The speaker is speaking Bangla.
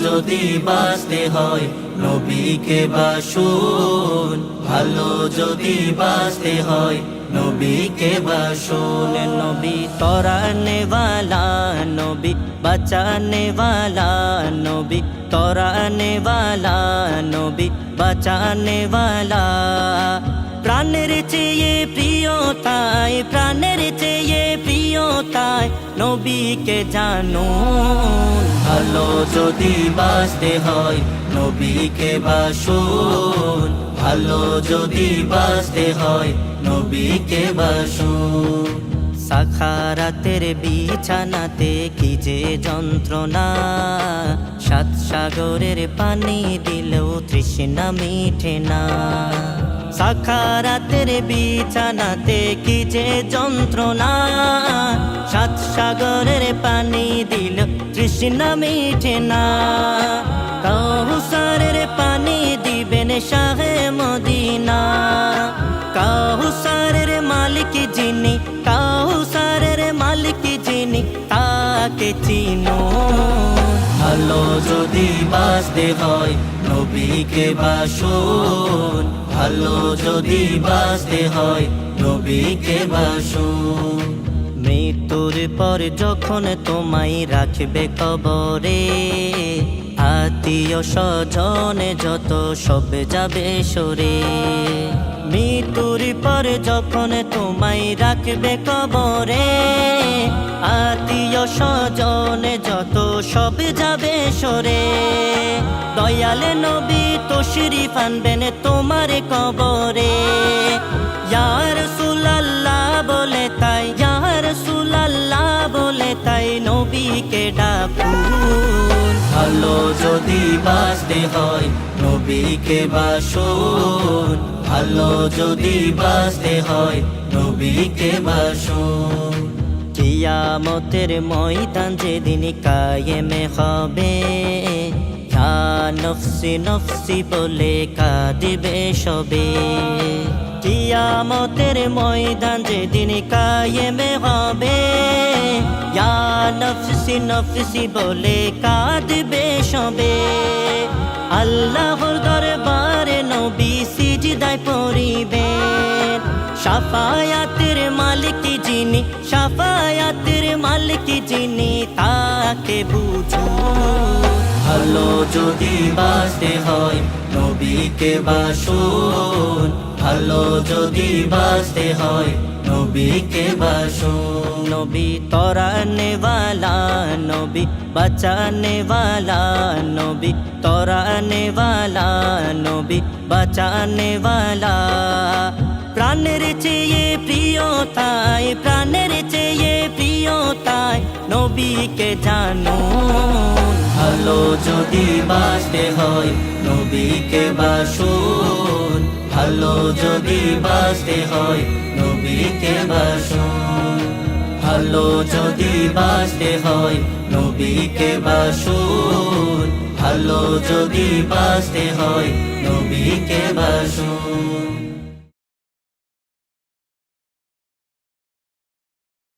যদি বাঁচতে হয় নবীকে বাসুন, ভালো যদি বাঁচতে হয় নবীকে বাসুন। নবী তরানে वाला নবী বাঁচানে वाला নবী তরানে वाला নবী বাঁচানে वाला। প্রাণের চেয়ে প্রিয় তাই, প্রাণের চেয়ে প্রিয় তাই নবীকে জানুন। ভালো যদি বাঁচতে হয় নবীকে বাসুন, ভালো যদি বাঁচতে হয় নবীকে বাসুন। সাখারাতের বিছানাতে কি যে যন্ত্রণা, সাত সাগরের পানি দিলেও তৃষ্ণা মিঠে না। সাখারাতের বিছানাতে কি যে যন্ত্রণা, সাত সাগরের পানি দিলেও তৃষ্ণা মিঠে না। কাউসারের পানি দিবেন শাহে মদিনা, কাউসারের মালিক যিনি, কাউসারের মালিক যিনি তাকে চিনো। ভালো যদি বাঁচতে হয় নবীকে বাসুন, ভালো যদি বাঁচতে হয় নবীকে বাসুন। মৃত্যুর পর যখন তোমায় রাখবে কবরে, আত্মীয় স্বজন যত সব যাবে সরে। মৃত্যুর পর যখন তোমায় রাখবে কবরে, আত্মীয় স্বজন যত সব যাবে সরে। দয়াল নবী তশরিফ আনবেন তোমার কবরে, ইয়া রাসূলুল্লাহ বলে তাই, ইয়া রাসূলুল্লাহ বলে তাই নবীকে ডাকুন। ভালো যদি বাঁচতে হয় নবীকে বাসুন, ভালো যদি বাঁচতে হয় নবীকে বাসুন। কিয়ামতের ময়দান যেদিন কায়েমে হবে, ইয়া নফসি নফসি বলে কাঁদিবে সবে। কিয়ামতের ময়দান যেদিন কায়েমে হবে, ইয়া নফসি নফসি বলে কাঁদবে সবে। আল্লাহর দরবারে নবী সিজদায় পড়িবেন, শাফায়াতের মালিক যিনি, শাফায়াতের মালিক যিনি তাকে বুঝুন। ভালো যদি বাঁচতে হয় নবীকে বাসুন, ভালো যদি বাঁচতে হয় নবীকে বাসুন। নবী তরানে वाला নবী বাঁচানে वाला নবী তরানে वाला নবী বাঁচানে वाला। প্রাণের চেয়ে প্রিয় তাই, প্রাণের চেয়ে প্রিয় তাই নবীকে জানুন। ভালো যদি বাঁচতে হয় নবীকে বাসুন, ভালো যদি বাঁচতে হয় নবীকে বাসুন। ভালো যদি বাঁচতে হয় নবীকে বাসুন, ভালো যদি বাঁচতে হয় নবীকে বাসুন।